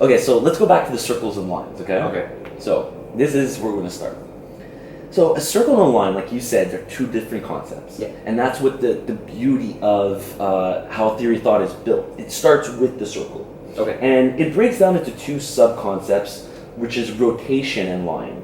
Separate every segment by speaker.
Speaker 1: Okay, so let's go back to the circles and lines, okay?
Speaker 2: Okay.
Speaker 1: So this is where we're going to start. So a circle and a line, like you said, they're two different concepts.
Speaker 2: Yeah.
Speaker 1: And that's what the beauty of how theory thought is built. It starts with the circle.
Speaker 2: Okay.
Speaker 1: And it breaks down into two sub-concepts, which is rotation and line.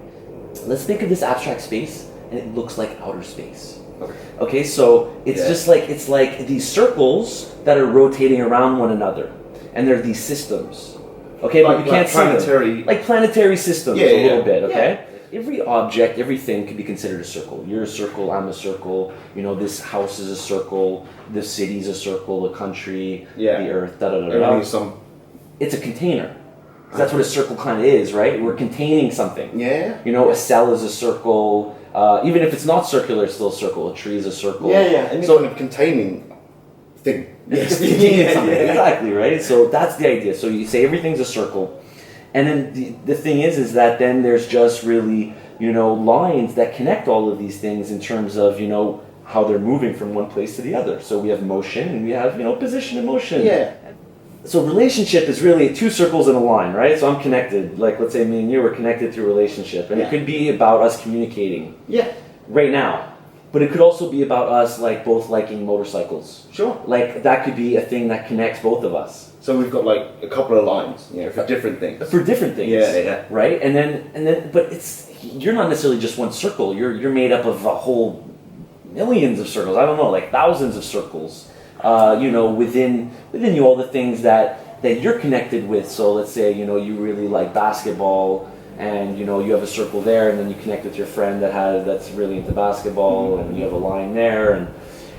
Speaker 1: Let's think of this abstract space, and it looks like outer space.
Speaker 2: Okay.
Speaker 1: Okay, so it's just like, it's like these circles that are rotating around one another. And they're these systems. Okay, but you can't see them. Like planetary systems a little bit, okay? Yeah. Every object, everything could be considered a circle. You're a circle, I'm a circle, you know, this house is a circle, this city's a circle, the country, the earth, da-da-da-da. It's a container. That's what a circle kind of is, right? We're containing something.
Speaker 2: Yeah.
Speaker 1: You know, a cell is a circle. Even if it's not circular, it's still a circle. A tree is a circle.
Speaker 2: And so kind of containing thing.
Speaker 1: Yes, containing something. Exactly, right? So that's the idea. So you say everything's a circle. And then the thing is that then there's just really, you know, lines that connect all of these things in terms of, you know, how they're moving from one place to the other. So we have motion and we have, you know, position and motion.
Speaker 2: Yeah.
Speaker 1: So relationship is really two circles and a line, right? So I'm connected. Like, let's say me and you are connected through relationship. And it could be about us communicating.
Speaker 2: Yeah.
Speaker 1: Right now. But it could also be about us, like, both liking motorcycles.
Speaker 2: Sure.
Speaker 1: Like, that could be a thing that connects both of us.
Speaker 2: So we've got, like, a couple of lines, for different things.
Speaker 1: For different things.
Speaker 2: Yeah.
Speaker 1: Right? And then, but you're not necessarily just one circle. You're made up of a whole millions of circles. I don't know, like thousands of circles. You know, within you, all the things that you're connected with. So let's say, you know, you really like basketball, and you know you have a circle there, and then you connect with your friend that's really into basketball, and you have a line there,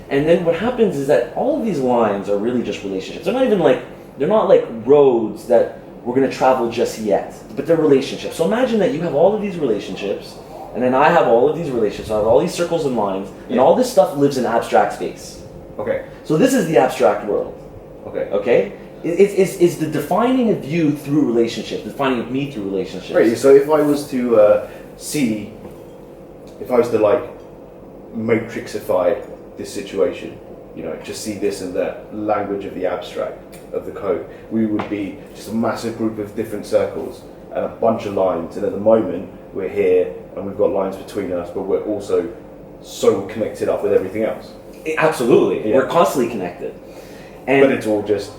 Speaker 1: and then what happens is that all of these lines are really just relationships. They're not like roads that we're going to travel just yet, but they're relationships. So imagine that you have all of these relationships, and then I have all of these relationships. So I have all these circles and lines, and all this stuff lives in abstract space.
Speaker 2: Okay.
Speaker 1: So this is the abstract world.
Speaker 2: Okay.
Speaker 1: Okay? It's the defining of you through relationship, defining of me through relationships.
Speaker 2: Right, so if I was to like matrixify this situation, you know, just see this in the language of the abstract of the code, we would be just a massive group of different circles and a bunch of lines, and at the moment we're here and we've got lines between us, but we're also so connected up with everything else.
Speaker 1: Absolutely. We're constantly connected.
Speaker 2: But it's all just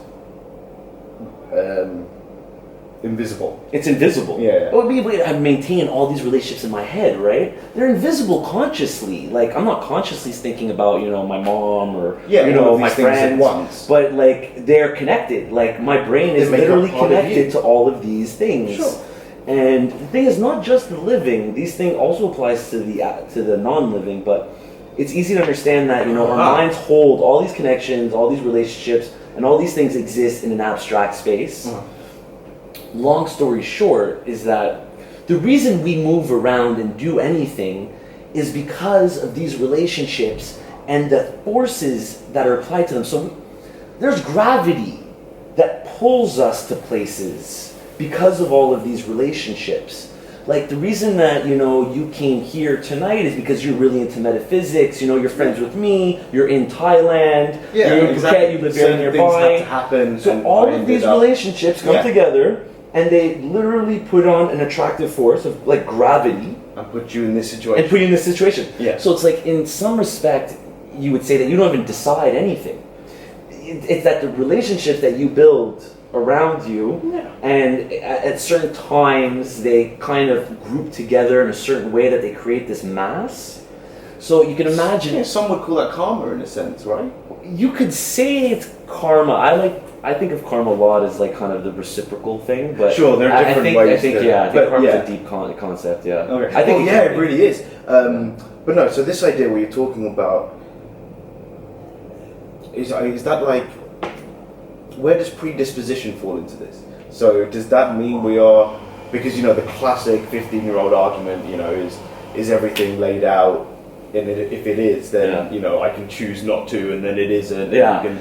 Speaker 2: invisible.
Speaker 1: It's invisible.
Speaker 2: Yeah.
Speaker 1: Well, I maintain all these relationships in my head, right? They're invisible consciously. Like, I'm not consciously thinking about, you know, my mom or, you know, my friends.
Speaker 2: Once.
Speaker 1: But, like, they're connected. Like, my brain is literally connected to all of these things.
Speaker 2: Sure.
Speaker 1: And the thing is, not just the living. These things also applies to the non-living, but it's easy to understand that, you know, our minds hold all these connections, all these relationships, and all these things exist in an abstract space. Long story short is that the reason we move around and do anything is because of these relationships and the forces that are applied to them. So there's gravity that pulls us to places because of all of these relationships. Like, the reason that, you know, you came here tonight is because you're really into metaphysics. You know, you're friends with me. You're in Thailand. You're in Phuket. You live very nearby.
Speaker 2: Things have to happen.
Speaker 1: So all of these relationships come together, and they literally put on an attractive force of, like, gravity.
Speaker 2: And put you in this situation. Yeah.
Speaker 1: So it's like, in some respect, you would say that you don't even decide anything. It's that the relationships that you build around you, and at certain times they kind of group together in a certain way that they create this mass. So you can imagine.
Speaker 2: Yeah, some would call that karma in a sense, right?
Speaker 1: You could say it's karma. I think of karma a lot as like kind of the reciprocal thing, but
Speaker 2: sure, there are different ways.
Speaker 1: I think karma's a deep concept. Yeah.
Speaker 2: Okay.
Speaker 1: I think
Speaker 2: it really is. But no, so this idea where you're talking about is that like, where does predisposition fall into this? So does that mean we are, because, you know, the classic 15-year-old argument, you know, is everything laid out, and if it is, then, you know, I can choose not to, and then it isn't.
Speaker 1: Yeah.
Speaker 2: And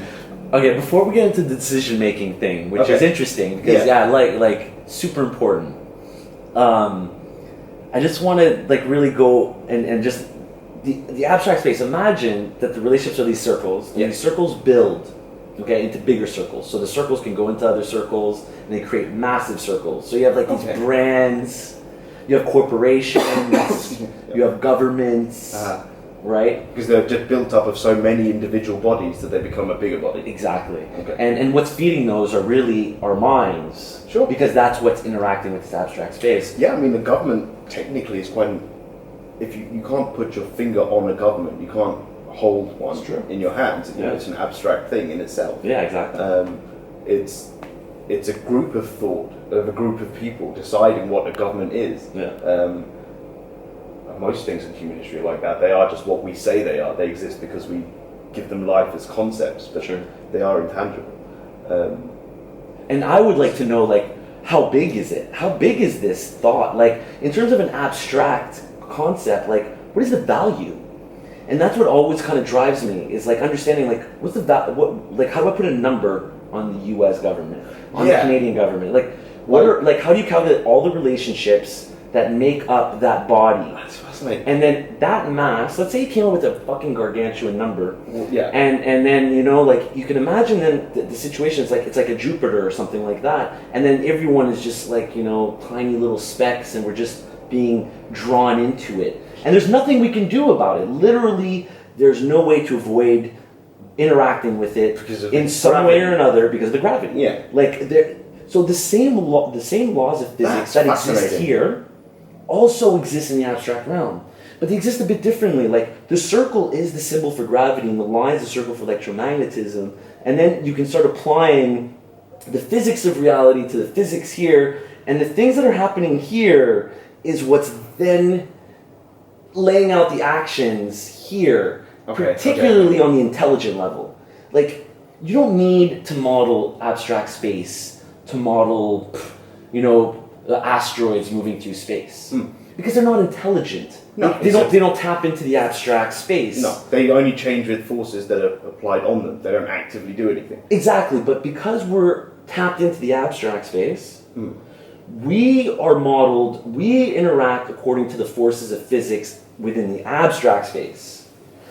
Speaker 1: Okay, before we get into the decision-making thing, which is interesting, because, like super important, I just want to, like, really go and just, the abstract space, imagine that the relationships are these circles, and these circles build okay, into bigger circles. So the circles can go into other circles, and they create massive circles. So you have like these brands, you have corporations, you have governments, right?
Speaker 2: Because they're just built up of so many individual bodies that they become a bigger body.
Speaker 1: Exactly.
Speaker 2: Okay.
Speaker 1: And what's feeding those are really our minds.
Speaker 2: Sure.
Speaker 1: Because that's what's interacting with this abstract space.
Speaker 2: Yeah, I mean, the government technically is quite... If you can't put your finger on a government, you can't hold one in your hands. You know, it's an abstract thing in itself.
Speaker 1: Yeah, exactly.
Speaker 2: It's a group of thought, of a group of people deciding what a government is.
Speaker 1: Yeah.
Speaker 2: Most things in human history are like that. They are just what we say they are. They exist because we give them life as concepts, but they are intangible.
Speaker 1: And I would like to know, like, how big is it? How big is this thought? Like, in terms of an abstract concept, like, what is the value? And that's what always kind of drives me, is like understanding, like, what's the like, how do I put a number on the U.S. government, on the Canadian government? Like, what are, like, how do you calculate all the relationships that make up that body?
Speaker 2: That's fascinating.
Speaker 1: And then that mass, let's say you came up with a fucking gargantuan number.
Speaker 2: Yeah.
Speaker 1: And then, you know, like, you can imagine then the situation is like, it's like a Jupiter or something like that. And then everyone is just like, you know, tiny little specks, and we're just being drawn into it. And there's nothing we can do about it. Literally, there's no way to avoid interacting with it in some way or another because of the gravity.
Speaker 2: Yeah.
Speaker 1: Like, so the same laws of physics that exist here also exist in the abstract realm. But they exist a bit differently. Like, the circle is the symbol for gravity, and the line is the circle for electromagnetism. And then you can start applying the physics of reality to the physics here, and the things that are happening here is what's then laying out the actions here, particularly on the intelligent level. Like, you don't need to model abstract space to model, you know, the asteroids moving through space, because they're not intelligent.
Speaker 2: No,
Speaker 1: they don't tap into the abstract space.
Speaker 2: No, they only change with forces that are applied on them. They don't actively do anything.
Speaker 1: Exactly, but because we're tapped into the abstract space, we are modeled, we interact according to the forces of physics within the abstract space.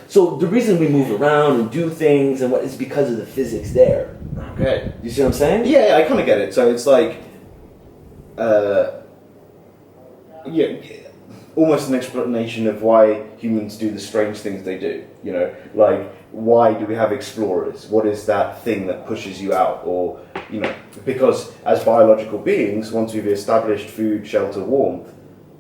Speaker 1: So the reason we move around and do things and what is because of the physics there.
Speaker 2: Okay.
Speaker 1: You see what I'm saying?
Speaker 2: Yeah, I kind of get it. So it's like, almost an explanation of why humans do the strange things they do. You know, like, why do we have explorers? What is that thing that pushes you out? Or, you know, because as biological beings, once we've established food, shelter, warmth,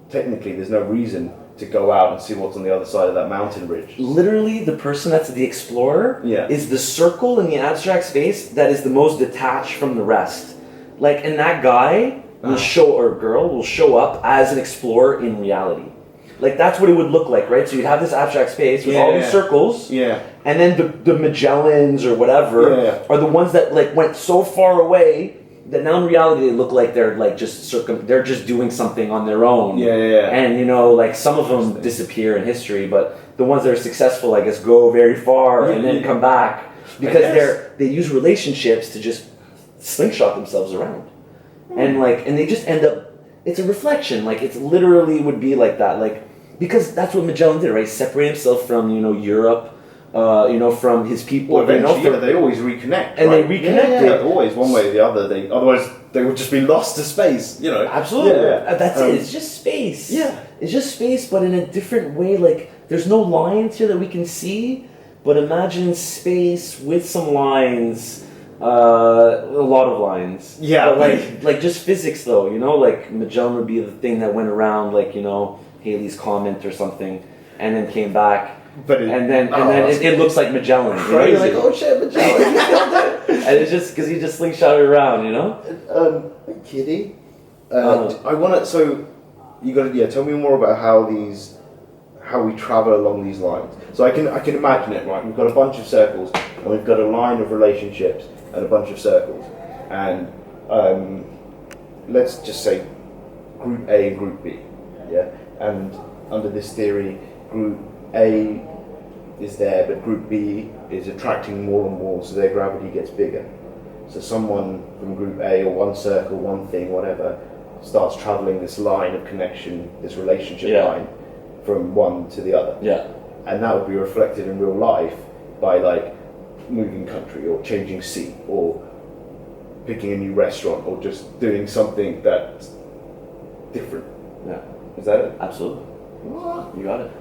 Speaker 2: technically there's no reason to go out and see what's on the other side of that mountain ridge.
Speaker 1: Literally, the person that's the explorer is the circle in the abstract space that is the most detached from the rest. Like, and that guy will show, or girl will show up as an explorer in reality. Like, that's what it would look like, right? So you'd have this abstract space with all these circles, and then the Magellans or whatever are the ones that, like, went so far away that now in reality they look like they're like just they're just doing something on their own. And, you know, like, some of them disappear in history, but the ones that are successful, I guess, go very far and then come back because they use relationships to just slingshot themselves around. And, like, and they just end up, it's a reflection. Like, it's literally would be like that. Like, because that's what Magellan did, right? Separate himself from, you know, Europe, you know, from his people.
Speaker 2: Well, eventually,
Speaker 1: you know,
Speaker 2: they always reconnect.
Speaker 1: And they reconnected.
Speaker 2: Always, one way or the other. Otherwise, they would just be lost to space, you know.
Speaker 1: Absolutely. That's it. It's just space. It's just space, but in a different way. Like, there's no lines here that we can see, but imagine space with some lines. A lot of lines.
Speaker 2: Yeah.
Speaker 1: But like just physics though, you know, like Magellan would be the thing that went around, like, you know, Halley's Comet or something, and then came back.
Speaker 2: But
Speaker 1: and then it looks like Magellan. You know?
Speaker 2: You're like, oh shit, Magellan, he's still there.
Speaker 1: And it's just because he just slingshot it around, you know.
Speaker 2: Kitty. I want to. So you got to tell me more about how we travel along these lines. So I can imagine it, right? We've got a bunch of circles, and we've got a line of relationships and a bunch of circles, and let's just say Group A and Group B, and under this theory, Group A is there, but Group B is attracting more and more, so their gravity gets bigger. So someone from Group A, or one circle, one thing, whatever, starts traveling this line of connection, this relationship line, from one to the other.
Speaker 1: Yeah.
Speaker 2: And that would be reflected in real life by, like, moving country or changing seat or picking a new restaurant or just doing something that's different.
Speaker 1: Yeah,
Speaker 2: Is that it?
Speaker 1: absolutely. You got it.